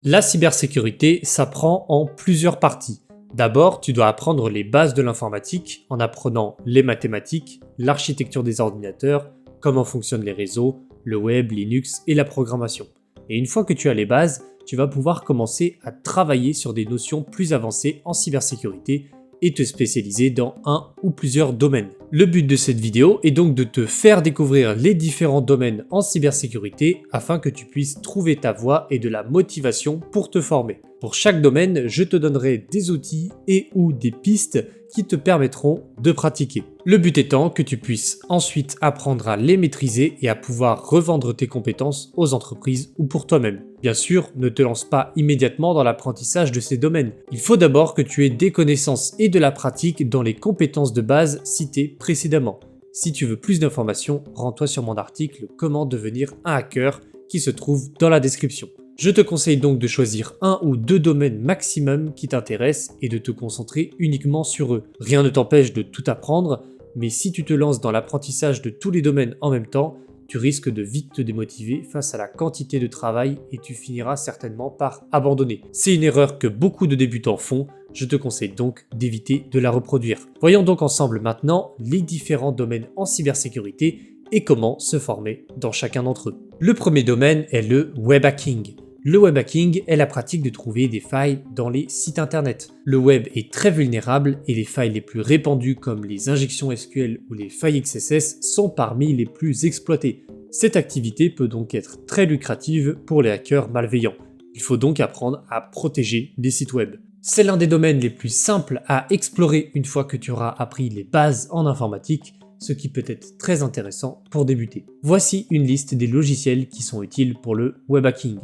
La cybersécurité s'apprend en plusieurs parties. D'abord, tu dois apprendre les bases de l'informatique en apprenant les mathématiques, l'architecture des ordinateurs, comment fonctionnent les réseaux, le web, Linux et la programmation. Et une fois que tu as les bases, tu vas pouvoir commencer à travailler sur des notions plus avancées en cybersécurité et te spécialiser dans un ou plusieurs domaines. Le but de cette vidéo est donc de te faire découvrir les différents domaines en cybersécurité afin que tu puisses trouver ta voie et de la motivation pour te former. Pour chaque domaine, je te donnerai des outils et ou des pistes qui te permettront de pratiquer. Le but étant que tu puisses ensuite apprendre à les maîtriser et à pouvoir revendre tes compétences aux entreprises ou pour toi-même. Bien sûr, ne te lance pas immédiatement dans l'apprentissage de ces domaines. Il faut d'abord que tu aies des connaissances et de la pratique dans les compétences de base citées précédemment. Si tu veux plus d'informations, rends-toi sur mon article Comment devenir un hacker qui se trouve dans la description. Je te conseille donc de choisir un ou deux domaines maximum qui t'intéressent et de te concentrer uniquement sur eux. Rien ne t'empêche de tout apprendre, mais si tu te lances dans l'apprentissage de tous les domaines en même temps, tu risques de vite te démotiver face à la quantité de travail et tu finiras certainement par abandonner. C'est une erreur que beaucoup de débutants font, je te conseille donc d'éviter de la reproduire. Voyons donc ensemble maintenant les différents domaines en cybersécurité et comment se former dans chacun d'entre eux. Le premier domaine est le web hacking. Le web hacking est la pratique de trouver des failles dans les sites internet. Le web est très vulnérable et les failles les plus répandues comme les injections SQL ou les failles XSS sont parmi les plus exploitées. Cette activité peut donc être très lucrative pour les hackers malveillants. Il faut donc apprendre à protéger les sites web. C'est l'un des domaines les plus simples à explorer une fois que tu auras appris les bases en informatique, ce qui peut être très intéressant pour débuter. Voici une liste des logiciels qui sont utiles pour le web hacking.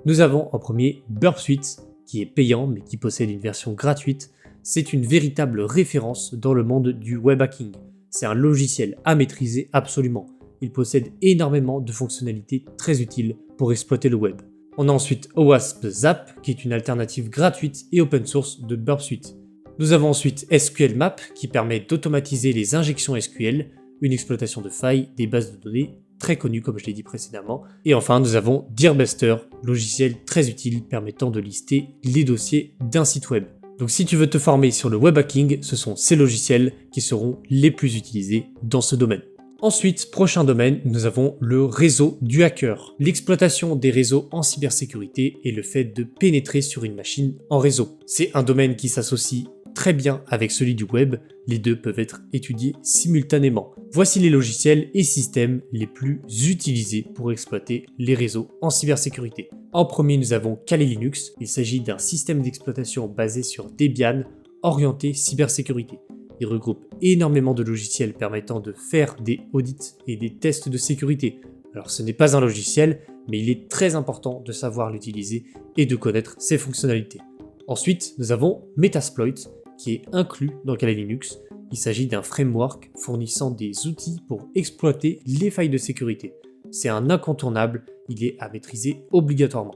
Nous avons en premier Burp Suite, qui est payant mais qui possède une version gratuite. C'est une véritable référence dans le monde du web hacking. C'est un logiciel à maîtriser absolument. Il possède énormément de fonctionnalités très utiles pour exploiter le web. On a ensuite OWASP Zap, qui est une alternative gratuite et open source de Burp Suite. Nous avons ensuite SQL Map, qui permet d'automatiser les injections SQL, une exploitation de failles des bases de données très connu comme je l'ai dit précédemment. Et enfin, nous avons Dearbuster, logiciel très utile permettant de lister les dossiers d'un site web. Donc si tu veux te former sur le web hacking, ce sont ces logiciels qui seront les plus utilisés dans ce domaine. Ensuite, prochain domaine, nous avons le réseau du hacker. L'exploitation des réseaux en cybersécurité et le fait de pénétrer sur une machine en réseau. C'est un domaine qui s'associe très bien avec celui du web, les deux peuvent être étudiés simultanément. Voici les logiciels et systèmes les plus utilisés pour exploiter les réseaux en cybersécurité. En premier, nous avons Kali Linux. Il s'agit d'un système d'exploitation basé sur Debian, orienté cybersécurité. Il regroupe énormément de logiciels permettant de faire des audits et des tests de sécurité. Alors ce n'est pas un logiciel, mais il est très important de savoir l'utiliser et de connaître ses fonctionnalités. Ensuite, nous avons Metasploit, qui est inclus dans Kali Linux. Il s'agit d'un framework fournissant des outils pour exploiter les failles de sécurité. C'est un incontournable, il est à maîtriser obligatoirement.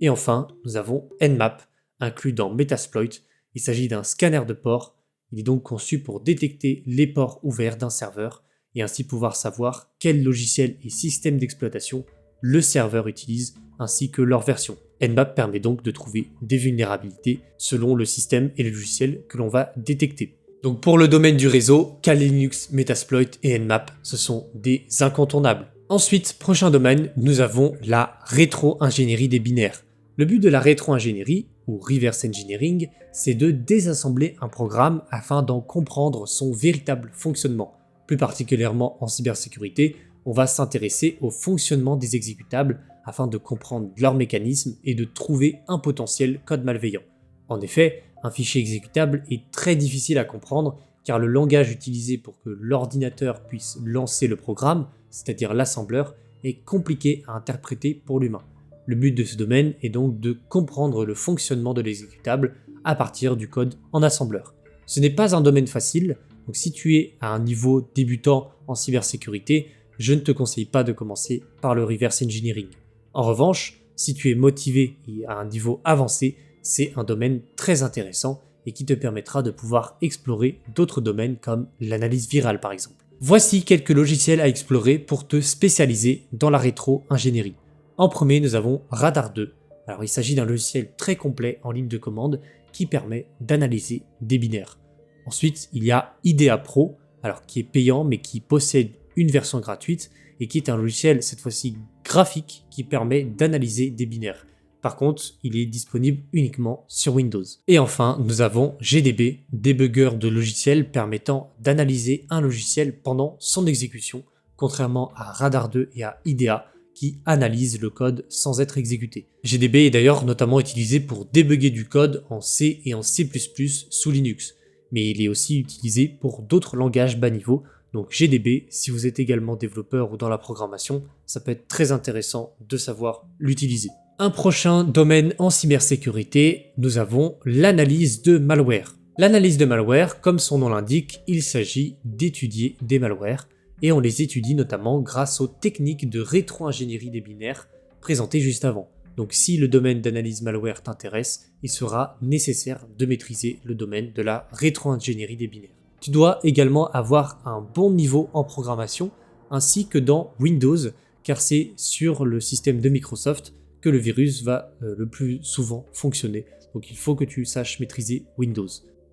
Et enfin, nous avons Nmap, inclus dans Metasploit. Il s'agit d'un scanner de ports. Il est donc conçu pour détecter les ports ouverts d'un serveur et ainsi pouvoir savoir quel logiciel et système d'exploitation le serveur utilise ainsi que leur version. Nmap permet donc de trouver des vulnérabilités selon le système et le logiciel que l'on va détecter. Donc pour le domaine du réseau, Kali Linux, Metasploit et Nmap, ce sont des incontournables. Ensuite, prochain domaine, nous avons la rétro-ingénierie des binaires. Le but de la rétro-ingénierie, ou reverse engineering, c'est de désassembler un programme afin d'en comprendre son véritable fonctionnement. Plus particulièrement en cybersécurité, on va s'intéresser au fonctionnement des exécutables afin de comprendre leur mécanisme et de trouver un potentiel code malveillant. En effet, un fichier exécutable est très difficile à comprendre car le langage utilisé pour que l'ordinateur puisse lancer le programme, c'est-à-dire l'assembleur, est compliqué à interpréter pour l'humain. Le but de ce domaine est donc de comprendre le fonctionnement de l'exécutable à partir du code en assembleur. Ce n'est pas un domaine facile, donc si tu es à un niveau débutant en cybersécurité, je ne te conseille pas de commencer par le reverse engineering. En revanche, si tu es motivé et à un niveau avancé, c'est un domaine très intéressant et qui te permettra de pouvoir explorer d'autres domaines comme l'analyse virale par exemple. Voici quelques logiciels à explorer pour te spécialiser dans la rétro-ingénierie. En premier, nous avons Radar 2. Alors il s'agit d'un logiciel très complet en ligne de commande qui permet d'analyser des binaires. Ensuite, il y a IDEA Pro, alors qui est payant mais qui possède une version gratuite et qui est un logiciel cette fois-ci graphique qui permet d'analyser des binaires. Par contre, il est disponible uniquement sur Windows. Et enfin, nous avons GDB, débugger de logiciels permettant d'analyser un logiciel pendant son exécution, contrairement à Radar 2 et à IDEA qui analysent le code sans être exécuté. GDB est d'ailleurs notamment utilisé pour débugger du code en C et en C++ sous Linux, mais il est aussi utilisé pour d'autres langages bas niveau. Donc GDB, si vous êtes également développeur ou dans la programmation, ça peut être très intéressant de savoir l'utiliser. Un prochain domaine en cybersécurité, nous avons l'analyse de malware. L'analyse de malware, comme son nom l'indique, il s'agit d'étudier des malwares et on les étudie notamment grâce aux techniques de rétro-ingénierie des binaires présentées juste avant. Donc si le domaine d'analyse malware t'intéresse, il sera nécessaire de maîtriser le domaine de la rétro-ingénierie des binaires. Tu dois également avoir un bon niveau en programmation ainsi que dans Windows, car c'est sur le système de Microsoft que le virus va le plus souvent fonctionner. Donc il faut que tu saches maîtriser Windows.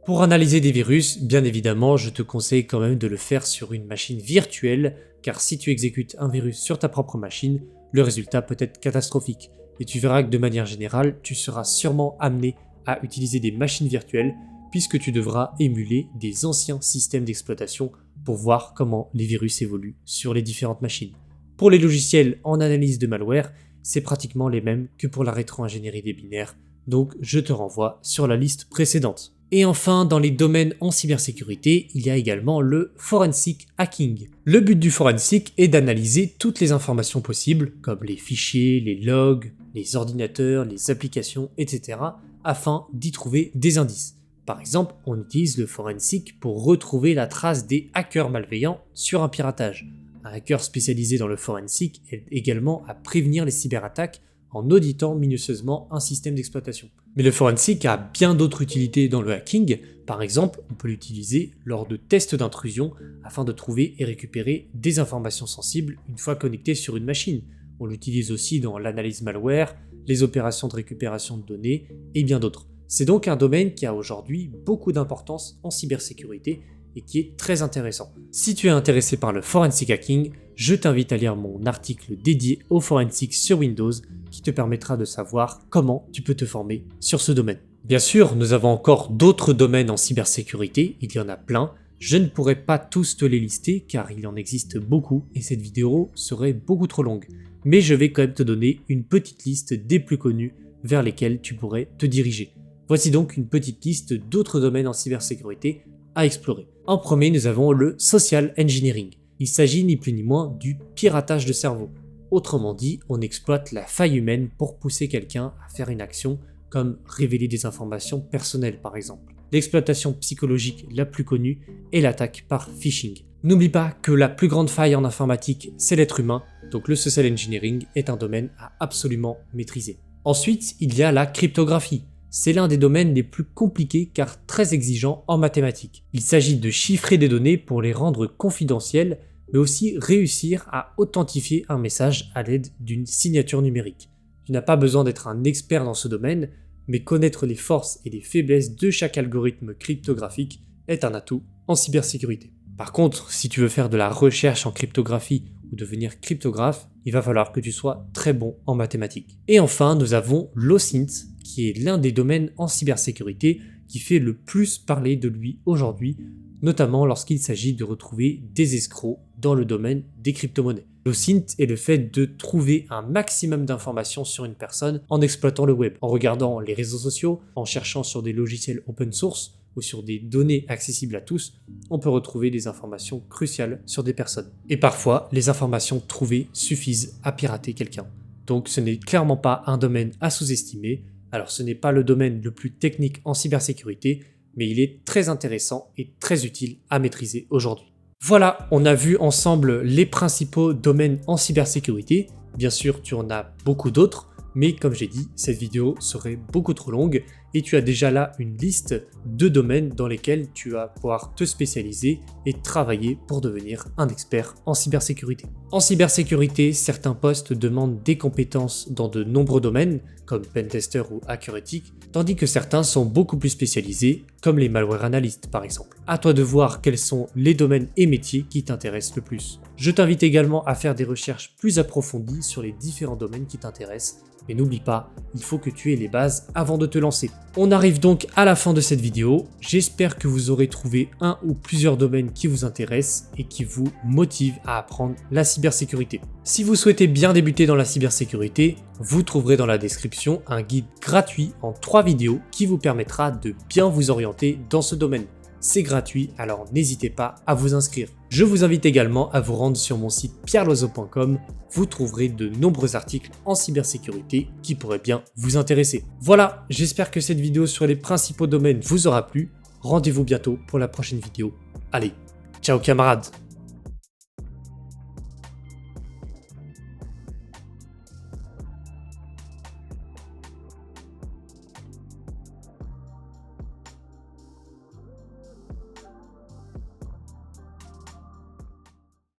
Pour analyser des virus, bien évidemment, je te conseille quand même de le faire sur une machine virtuelle, car si tu exécutes un virus sur ta propre machine, le résultat peut être catastrophique. Et tu verras que de manière générale, tu seras sûrement amené à utiliser des machines virtuelles, puisque tu devras émuler des anciens systèmes d'exploitation pour voir comment les virus évoluent sur les différentes machines. Pour les logiciels en analyse de malware, c'est pratiquement les mêmes que pour la rétro-ingénierie des binaires, donc je te renvoie sur la liste précédente. Et enfin, dans les domaines en cybersécurité, il y a également le forensic hacking. Le but du forensic est d'analyser toutes les informations possibles, comme les fichiers, les logs, les ordinateurs, les applications, etc., afin d'y trouver des indices. Par exemple, on utilise le forensic pour retrouver la trace des hackers malveillants sur un piratage. Un hacker spécialisé dans le forensic aide également à prévenir les cyberattaques en auditant minutieusement un système d'exploitation. Mais le forensic a bien d'autres utilités dans le hacking. Par exemple, on peut l'utiliser lors de tests d'intrusion afin de trouver et récupérer des informations sensibles une fois connectées sur une machine. On l'utilise aussi dans l'analyse malware, les opérations de récupération de données et bien d'autres. C'est donc un domaine qui a aujourd'hui beaucoup d'importance en cybersécurité et qui est très intéressant. Si tu es intéressé par le forensic hacking, je t'invite à lire mon article dédié au forensic sur Windows qui te permettra de savoir comment tu peux te former sur ce domaine. Bien sûr, nous avons encore d'autres domaines en cybersécurité, il y en a plein. Je ne pourrais pas tous te les lister car il en existe beaucoup et cette vidéo serait beaucoup trop longue. Mais je vais quand même te donner une petite liste des plus connus vers lesquels tu pourrais te diriger. Voici donc une petite liste d'autres domaines en cybersécurité à explorer. En premier, nous avons le social engineering. Il s'agit ni plus ni moins du piratage de cerveau. Autrement dit, on exploite la faille humaine pour pousser quelqu'un à faire une action comme révéler des informations personnelles par exemple. L'exploitation psychologique la plus connue est l'attaque par phishing. N'oublie pas que la plus grande faille en informatique, c'est l'être humain, donc le social engineering est un domaine à absolument maîtriser. Ensuite, il y a la cryptographie. C'est l'un des domaines les plus compliqués car très exigeants en mathématiques. Il s'agit de chiffrer des données pour les rendre confidentielles, mais aussi réussir à authentifier un message à l'aide d'une signature numérique. Tu n'as pas besoin d'être un expert dans ce domaine, mais connaître les forces et les faiblesses de chaque algorithme cryptographique est un atout en cybersécurité. Par contre, si tu veux faire de la recherche en cryptographie ou devenir cryptographe, il va falloir que tu sois très bon en mathématiques. Et enfin, nous avons l'OSINT, qui est l'un des domaines en cybersécurité qui fait le plus parler de lui aujourd'hui, notamment lorsqu'il s'agit de retrouver des escrocs dans le domaine des crypto-monnaies. L'OSINT est le fait de trouver un maximum d'informations sur une personne en exploitant le web, en regardant les réseaux sociaux, en cherchant sur des logiciels open source ou sur des données accessibles à tous, on peut retrouver des informations cruciales sur des personnes. Et parfois, les informations trouvées suffisent à pirater quelqu'un. Donc ce n'est clairement pas un domaine à sous-estimer. Alors ce n'est pas le domaine le plus technique en cybersécurité, mais il est très intéressant et très utile à maîtriser aujourd'hui. Voilà, on a vu ensemble les principaux domaines en cybersécurité. Bien sûr, tu en as beaucoup d'autres, Mais comme j'ai dit, cette vidéo serait beaucoup trop longue et tu as déjà là une liste de domaines dans lesquels tu vas pouvoir te spécialiser et travailler pour devenir un expert en cybersécurité. En cybersécurité, certains postes demandent des compétences dans de nombreux domaines, comme pentester ou hacker éthique, tandis que certains sont beaucoup plus spécialisés, comme les malware analystes par exemple. À toi de voir quels sont les domaines et métiers qui t'intéressent le plus. Je t'invite également à faire des recherches plus approfondies sur les différents domaines qui t'intéressent. Mais n'oublie pas, il faut que tu aies les bases avant de te lancer. On arrive donc à la fin de cette vidéo. J'espère que vous aurez trouvé un ou plusieurs domaines qui vous intéressent et qui vous motivent à apprendre la cybersécurité. Si vous souhaitez bien débuter dans la cybersécurité, vous trouverez dans la description un guide gratuit en 3 vidéos qui vous permettra de bien vous orienter dans ce domaine. C'est gratuit, alors n'hésitez pas à vous inscrire. Je vous invite également à vous rendre sur mon site pierreloiseau.com. Vous trouverez de nombreux articles en cybersécurité qui pourraient bien vous intéresser. Voilà, j'espère que cette vidéo sur les principaux domaines vous aura plu. Rendez-vous bientôt pour la prochaine vidéo. Allez, ciao camarades!